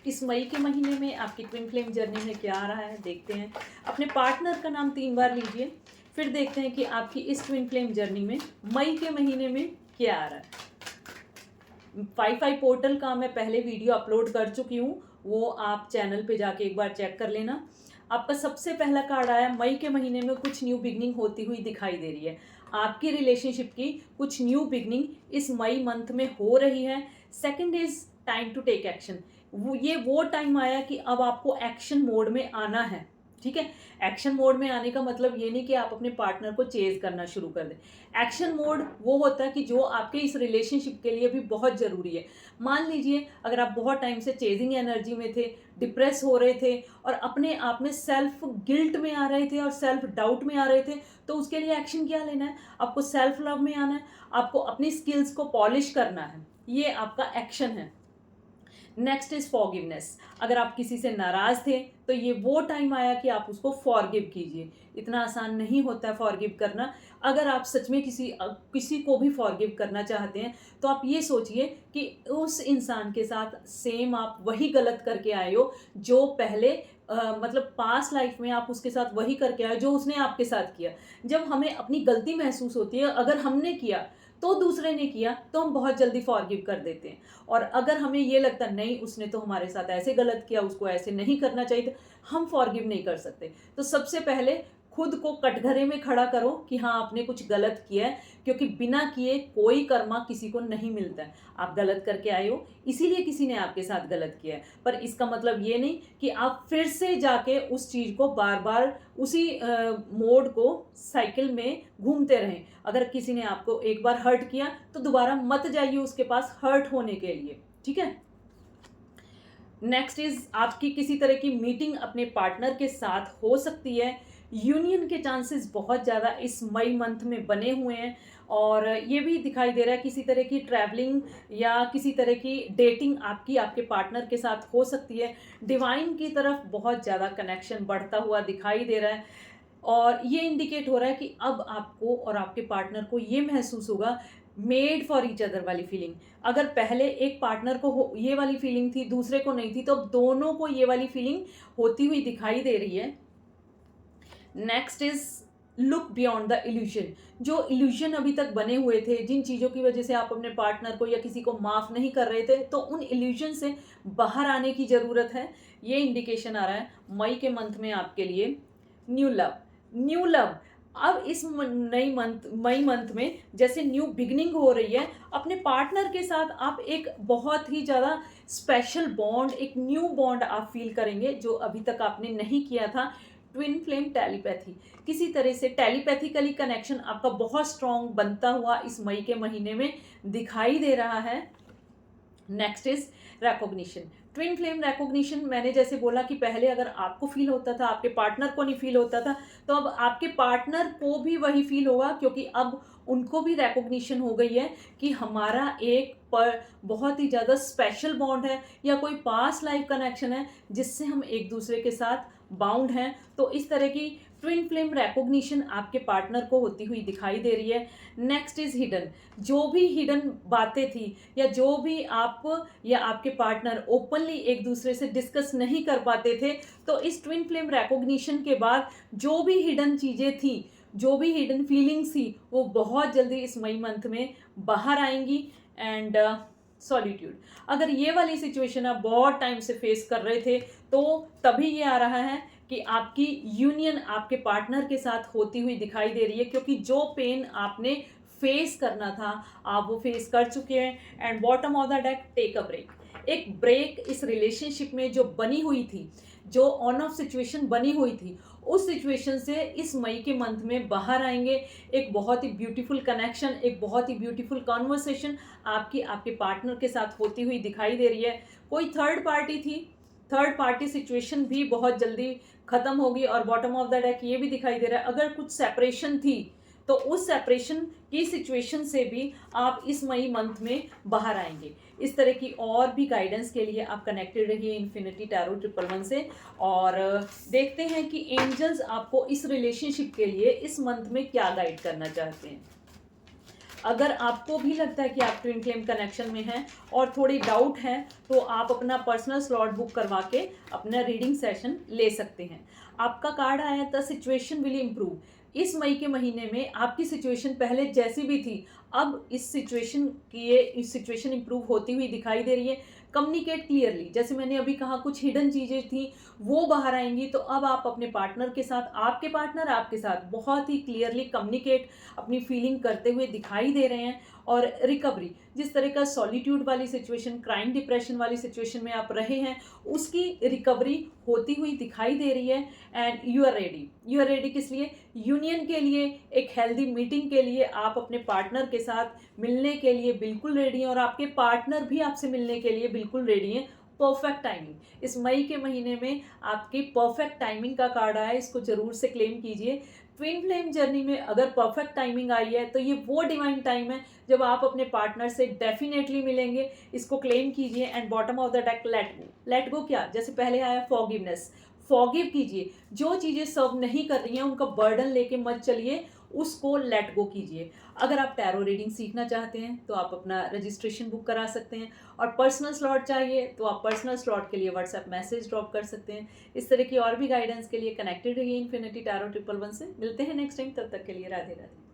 इस मई के महीने में आपकी ट्विन फ्लेम जर्नी में क्या आ रहा है देखते हैं। अपने पार्टनर का नाम 3 बार लीजिए, फिर देखते हैं कि आपकी इस ट्विन फ्लेम जर्नी में मई के महीने में क्या आ रहा है। 5 पोर्टल का मैं पहले वीडियो अपलोड कर चुकी हूँ, वो आप चैनल पे जाके एक बार चेक कर लेना। आपका सबसे पहला कार्ड आया, मई के महीने में कुछ न्यू बिगनिंग होती हुई दिखाई दे रही है। आपकी रिलेशनशिप की कुछ न्यू बिगनिंग इस मई मंथ में हो रही है। Second is time to take action. वो टाइम आया कि अब आपको एक्शन मोड में आना है। ठीक है, एक्शन मोड में आने का मतलब ये नहीं कि आप अपने पार्टनर को चेज करना शुरू कर दें। एक्शन मोड वो होता है कि जो आपके इस रिलेशनशिप के लिए भी बहुत ज़रूरी है। मान लीजिए अगर आप बहुत टाइम से चेजिंग एनर्जी में थे, डिप्रेस हो रहे थे और अपने आप में सेल्फ गिल्ट में आ रहे थे और सेल्फ डाउट में आ रहे थे, तो उसके लिए एक्शन क्या लेना है? आपको सेल्फ लव में आना है, आपको अपनी स्किल्स को पॉलिश करना है। ये आपका एक्शन है। Next is forgiveness. अगर आप किसी से नाराज थे तो ये वो टाइम आया कि आप उसको फॉरगिव कीजिए। इतना आसान नहीं होता है फॉरगिव करना। अगर आप सच में किसी को भी फॉरगिव करना चाहते हैं तो आप ये सोचिए कि उस इंसान के साथ सेम आप वही गलत करके आए हो जो पहले मतलब पास्ट लाइफ में आप उसके साथ वही करके आए जो उसने आपके साथ किया। जब हमें अपनी गलती महसूस होती है, अगर हमने किया तो दूसरे ने किया, तो हम बहुत जल्दी फॉरगिव कर देते हैं। और अगर हमें ये लगता नहीं उसने तो हमारे साथ ऐसे गलत किया, उसको ऐसे नहीं करना चाहिए था, हम फॉरगिव नहीं कर सकते। तो सबसे पहले खुद को कटघरे में खड़ा करो कि हाँ आपने कुछ गलत किया है, क्योंकि बिना किए कोई कर्मा किसी को नहीं मिलता है। आप गलत करके आए हो, इसीलिए किसी ने आपके साथ गलत किया है। पर इसका मतलब ये नहीं कि आप फिर से जाके उस चीज़ को बार बार उसी मोड को साइकिल में घूमते रहें। अगर किसी ने आपको एक बार हर्ट किया तो दोबारा मत जाइए उसके पास हर्ट होने के लिए। ठीक है। नेक्स्ट इज आपकी किसी तरह की मीटिंग अपने पार्टनर के साथ हो सकती है। यूनियन के चांसेस बहुत ज़्यादा इस मई मंथ में बने हुए हैं। और ये भी दिखाई दे रहा है किसी तरह की ट्रैवलिंग या किसी तरह की डेटिंग आपकी आपके पार्टनर के साथ हो सकती है। डिवाइन की तरफ बहुत ज़्यादा कनेक्शन बढ़ता हुआ दिखाई दे रहा है। और ये इंडिकेट हो रहा है कि अब आपको और आपके पार्टनर को ये महसूस होगा मेड फॉर ईच अदर वाली फीलिंग। अगर पहले एक पार्टनर को ये वाली फीलिंग थी, दूसरे को नहीं थी, तो अब दोनों को ये वाली फीलिंग होती हुई दिखाई दे रही है। Next is look beyond the illusion. जो इल्यूजन अभी तक बने हुए थे, जिन चीज़ों की वजह से आप अपने पार्टनर को या किसी को माफ़ नहीं कर रहे थे, तो उन इल्यूजन से बाहर आने की ज़रूरत है। ये इंडिकेशन आ रहा है मई के मंथ में आपके लिए। New love, new love. अब इस मई मंथ में जैसे न्यू बिगनिंग हो रही है, अपने पार्टनर के साथ आप एक बहुत ही ज़्यादा स्पेशल बॉन्ड, एक न्यू बॉन्ड आप फील करेंगे जो अभी तक आपने नहीं किया था। ट्विन फ्लेम टेलीपैथी, किसी तरह से टेलीपैथिकली कनेक्शन आपका बहुत स्ट्रॉन्ग बनता हुआ इस मई के महीने में दिखाई दे रहा है। Next is recognition. Twin flame recognition, मैंने जैसे बोला कि पहले अगर आपको फील होता था, आपके पार्टनर को नहीं फील होता था, तो अब आपके पार्टनर को भी वही फील होगा, क्योंकि अब उनको भी रेकोग्निशन हो गई है कि हमारा एक पर बहुत ही ज़्यादा स्पेशल बॉन्ड है या कोई पास्ट लाइफ कनेक्शन है जिससे हम एक दूसरे के साथ बाउंड हैं। तो इस तरह की ट्विन फ्लेम रेकोग्निशन आपके पार्टनर को होती हुई दिखाई दे रही है। Next is hidden. जो भी हिडन बातें थी या जो भी आप या आपके पार्टनर ओपनली एक दूसरे से डिस्कस नहीं कर पाते थे, तो इस ट्विन फ्लेम रेकोग्निशन के बाद जो भी हिडन चीज़ें थी, जो भी हिडन फीलिंग्स थी, वो बहुत जल्दी इस मई मंथ में बाहर आएंगी। एंड सॉलिट्यूड, अगर ये वाली सिचुएशन आप बहुत टाइम से फेस कर रहे थे तो तभी ये आ रहा है कि आपकी यूनियन आपके पार्टनर के साथ होती हुई दिखाई दे रही है, क्योंकि जो पेन आपने फेस करना था आप वो फेस कर चुके हैं। And bottom of the deck, take a break. एक ब्रेक इस रिलेशनशिप में जो बनी हुई थी, जो ऑन ऑफ सिचुएशन बनी हुई थी, उस सिचुएशन से इस मई के मंथ में बाहर आएंगे। एक बहुत ही ब्यूटीफुल कनेक्शन, एक बहुत ही ब्यूटीफुल कॉन्वर्सेशन आपकी आपके पार्टनर के साथ होती हुई दिखाई दे रही है। कोई थर्ड पार्टी थी, थर्ड पार्टी सिचुएशन भी बहुत जल्दी खत्म होगी। और बॉटम ऑफ द डेक ये भी दिखाई दे रहा है अगर कुछ सेपरेशन थी तो उस सेपरेशन की सिचुएशन से भी आप इस मई मंथ में बाहर आएंगे। इस तरह की और भी गाइडेंस के लिए आप कनेक्टेड रहिए इन्फिनिटी टैरो 111 से। और देखते हैं कि एंजल्स आपको इस रिलेशनशिप के लिए इस मंथ में क्या गाइड करना चाहते हैं। अगर आपको भी लगता है कि आप ट्विन फ्लेम कनेक्शन में हैं और थोड़ी डाउट है, तो आप अपना पर्सनल स्लॉट बुक करवा के अपना रीडिंग सेशन ले सकते हैं। आपका कार्ड आया द सिचुएशन विल इम्प्रूव। इस मई के महीने में आपकी सिचुएशन पहले जैसी भी थी, अब इस सिचुएशन इम्प्रूव होती हुई दिखाई दे रही है। कम्युनिकेट क्लियरली, जैसे मैंने अभी कहा कुछ हिडन चीज़ें थी वो बाहर आएंगी, तो अब आप अपने पार्टनर के साथ, आपके पार्टनर आपके साथ बहुत ही क्लियरली कम्युनिकेट अपनी फीलिंग करते हुए दिखाई दे रहे हैं। और रिकवरी, जिस तरह का सॉलिट्यूड वाली सिचुएशन, क्राइम डिप्रेशन वाली सिचुएशन में आप रहे हैं, उसकी रिकवरी होती हुई दिखाई दे रही है। एंड यू आर रेडी किस लिए? यूनियन के लिए, एक हेल्दी मीटिंग के लिए, आप अपने पार्टनर के साथ मिलने के लिए बिल्कुल रेडी हैं और आपके पार्टनर भी आपसे मिलने के लिए बिल्कुल रेडी हैं। परफेक्ट टाइमिंग, इस मई के महीने में आपकी परफेक्ट टाइमिंग का कार्ड आया है, इसको जरूर से क्लेम कीजिए। ट्विन फ्लेम जर्नी में अगर परफेक्ट टाइमिंग आई है तो ये वो डिवाइन टाइम है जब आप अपने पार्टनर से डेफिनेटली मिलेंगे, इसको क्लेम कीजिए। And bottom of the deck, let go क्या, जैसे पहले आया फॉरगिवनेस, फॉरगिव कीजिए। जो चीज़ें सर्व नहीं कर रही हैं उनका बर्डन लेके मत चलिए, उसको लेट गो कीजिए। अगर आप टैरो रीडिंग सीखना चाहते हैं तो आप अपना रजिस्ट्रेशन बुक करा सकते हैं, और पर्सनल स्लॉट चाहिए तो आप पर्सनल स्लॉट के लिए व्हाट्सएप मैसेज ड्रॉप कर सकते हैं। इस तरह की और भी गाइडेंस के लिए कनेक्टेड रहिए इन्फिनिटी टैरो 111 से। मिलते हैं नेक्स्ट टाइम, तब तक के लिए राधे राधे।